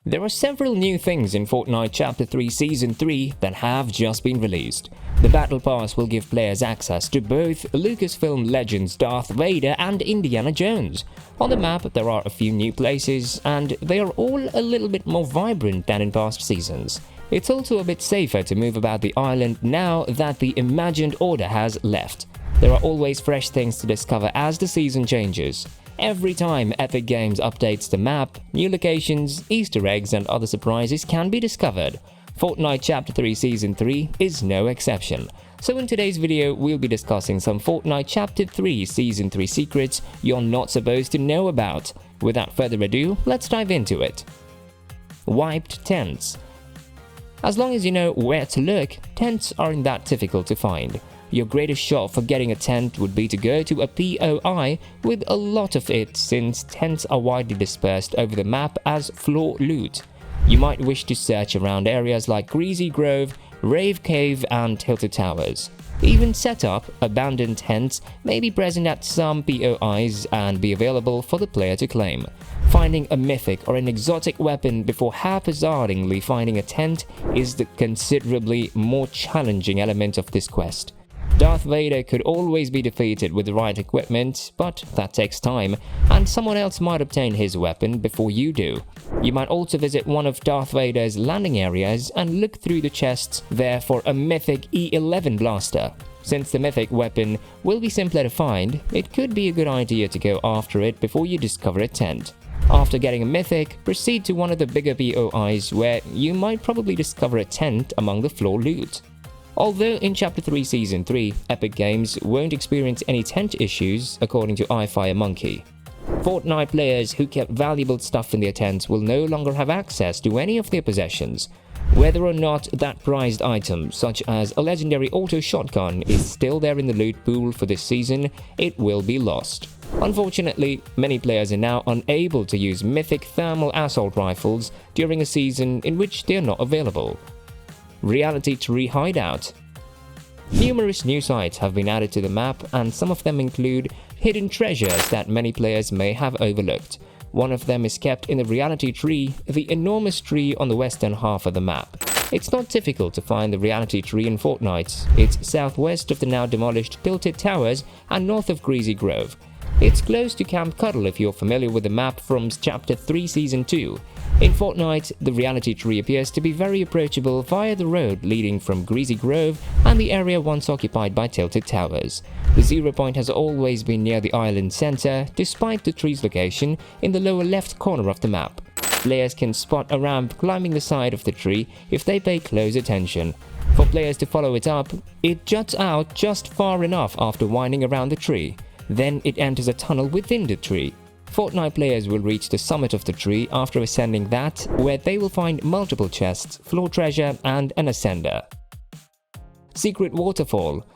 There are several new things in Fortnite Chapter 3 Season 3 that have just been released. The Battle Pass will give players access to both Lucasfilm legends Darth Vader and Indiana Jones. On the map, there are a few new places, and they are all a little bit more vibrant than in past seasons. It's also a bit safer to move about the island now that the Imagined Order has left. There are always fresh things to discover as the season changes. Every time Epic Games updates the map, new locations, Easter eggs and other surprises can be discovered. Fortnite Chapter 3 Season 3 is no exception. So in today's video, we'll be discussing some Fortnite Chapter 3 Season 3 secrets you're not supposed to know about. Without further ado, let's dive into it. Wiped tents. As long as you know where to look, tents aren't that difficult to find. Your greatest shot for getting a tent would be to go to a POI with a lot of it, since tents are widely dispersed over the map as floor loot. You might wish to search around areas like Greasy Grove, Rave Cave and Tilted Towers. Even set up, abandoned tents may be present at some POIs and be available for the player to claim. Finding a mythic or an exotic weapon before haphazardly finding a tent is the considerably more challenging element of this quest. Darth Vader could always be defeated with the right equipment, but that takes time, and someone else might obtain his weapon before you do. You might also visit one of Darth Vader's landing areas and look through the chests there for a mythic E11 blaster. Since the mythic weapon will be simpler to find, it could be a good idea to go after it before you discover a tent. After getting a mythic, proceed to one of the bigger POIs where you might probably discover a tent among the floor loot. Although in Chapter 3 Season 3, Epic Games won't experience any tent issues, according to iFireMonkey. Fortnite players who kept valuable stuff in their tents will no longer have access to any of their possessions. Whether or not that prized item, such as a legendary auto shotgun, is still there in the loot pool for this season, it will be lost. Unfortunately, many players are now unable to use mythic thermal assault rifles during a season in which they are not available. Reality Tree Hideout. Numerous new sites have been added to the map, and some of them include hidden treasures that many players may have overlooked. One of them is kept in the Reality Tree, the enormous tree on the western half of the map. It's not difficult to find the Reality Tree in Fortnite. It's southwest of the now demolished Tilted Towers and north of Greasy Grove. It's close to Camp Cuddle if you're familiar with the map from Chapter 3 Season 2. In Fortnite, the Reality Tree appears to be very approachable via the road leading from Greasy Grove and the area once occupied by Tilted Towers. The 0 point has always been near the island center, despite the tree's location in the lower left corner of the map. Players can spot a ramp climbing the side of the tree if they pay close attention. For players to follow it up, it juts out just far enough after winding around the tree. Then it enters a tunnel within the tree. Fortnite players will reach the summit of the tree after ascending that, where they will find multiple chests, floor treasure and an ascender. Secret Waterfall.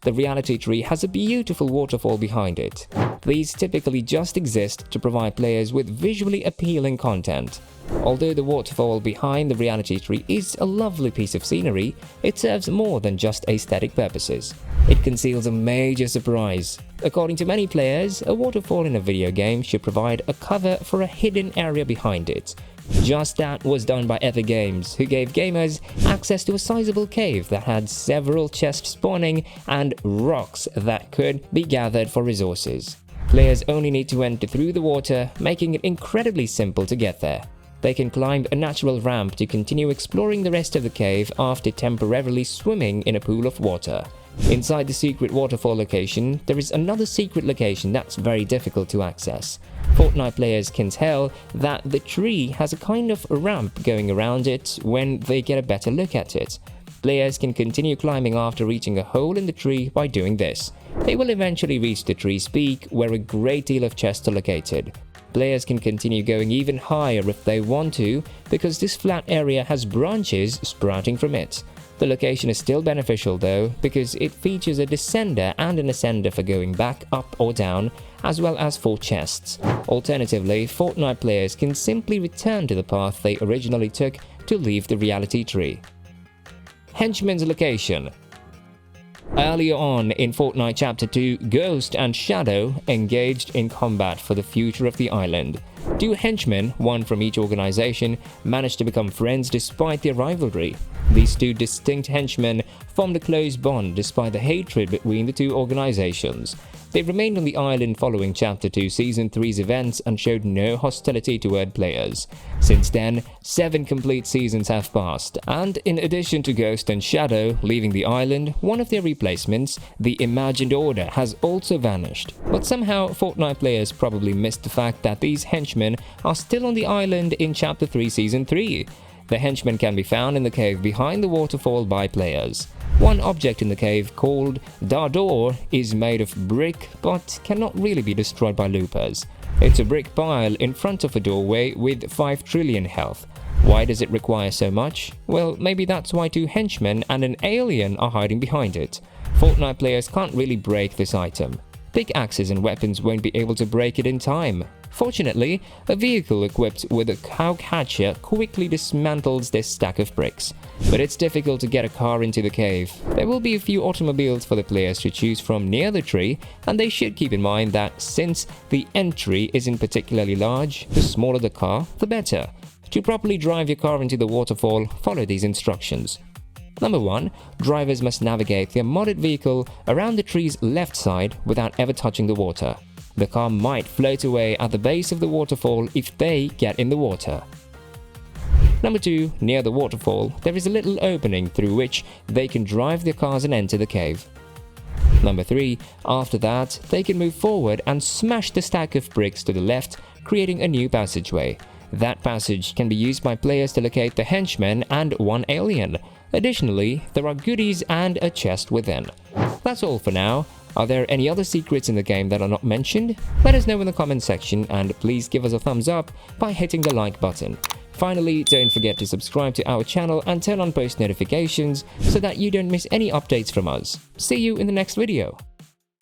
The Reality Tree has a beautiful waterfall behind it. These typically just exist to provide players with visually appealing content. Although the waterfall behind the Reality Tree is a lovely piece of scenery, it serves more than just aesthetic purposes. It conceals a major surprise. According to many players, a waterfall in a video game should provide a cover for a hidden area behind it. Just that was done by Epic Games, who gave gamers access to a sizable cave that had several chests spawning and rocks that could be gathered for resources. Players only need to enter through the water, making it incredibly simple to get there. They can climb a natural ramp to continue exploring the rest of the cave after temporarily swimming in a pool of water. Inside the secret waterfall location, there is another secret location that's very difficult to access. Fortnite players can tell that the tree has a kind of ramp going around it when they get a better look at it. Players can continue climbing after reaching a hole in the tree by doing this. They will eventually reach the tree's peak, where a great deal of chests are located. Players can continue going even higher if they want to, because this flat area has branches sprouting from it. The location is still beneficial though, because it features a descender and an ascender for going back, up or down, as well as 4 chests. Alternatively, Fortnite players can simply return to the path they originally took to leave the Reality Tree. Henchmen's Location. Earlier on in Fortnite Chapter 2, Ghost and Shadow engaged in combat for the future of the island. Two henchmen, one from each organization, managed to become friends despite their rivalry. These two distinct henchmen formed a close bond despite the hatred between the two organizations. They remained on the island following Chapter 2 Season 3's events and showed no hostility toward players. Since then, 7 complete seasons have passed, and in addition to Ghost and Shadow leaving the island, one of their replacements, the Imagined Order, has also vanished. But somehow, Fortnite players probably missed the fact that these henchmen are still on the island in Chapter 3 Season 3. The henchmen can be found in the cave behind the waterfall by players. One object in the cave, called Dardor, is made of brick but cannot really be destroyed by loopers. It's a brick pile in front of a doorway with 5 trillion health. Why does it require so much? Well, maybe that's why 2 henchmen and an alien are hiding behind it. Fortnite players can't really break this item. Pickaxes and weapons won't be able to break it in time. Fortunately, a vehicle equipped with a cow catcher quickly dismantles this stack of bricks. But it's difficult to get a car into the cave. There will be a few automobiles for the players to choose from near the tree, and they should keep in mind that since the entry isn't particularly large, the smaller the car, the better. To properly drive your car into the waterfall, follow these instructions. Number 1. Drivers must navigate their modded vehicle around the tree's left side without ever touching the water. The car might float away at the base of the waterfall if they get in the water. Number 2. Near the waterfall, there is a little opening through which they can drive their cars and enter the cave. Number 3. After that, they can move forward and smash the stack of bricks to the left, creating a new passageway. That passage can be used by players to locate the henchmen and one alien. Additionally, there are goodies and a chest within. That's all for now. Are there any other secrets in the game that are not mentioned? Let us know in the comment section, and please give us a thumbs up by hitting the like button. Finally, don't forget to subscribe to our channel and turn on post notifications so that you don't miss any updates from us. See you in the next video.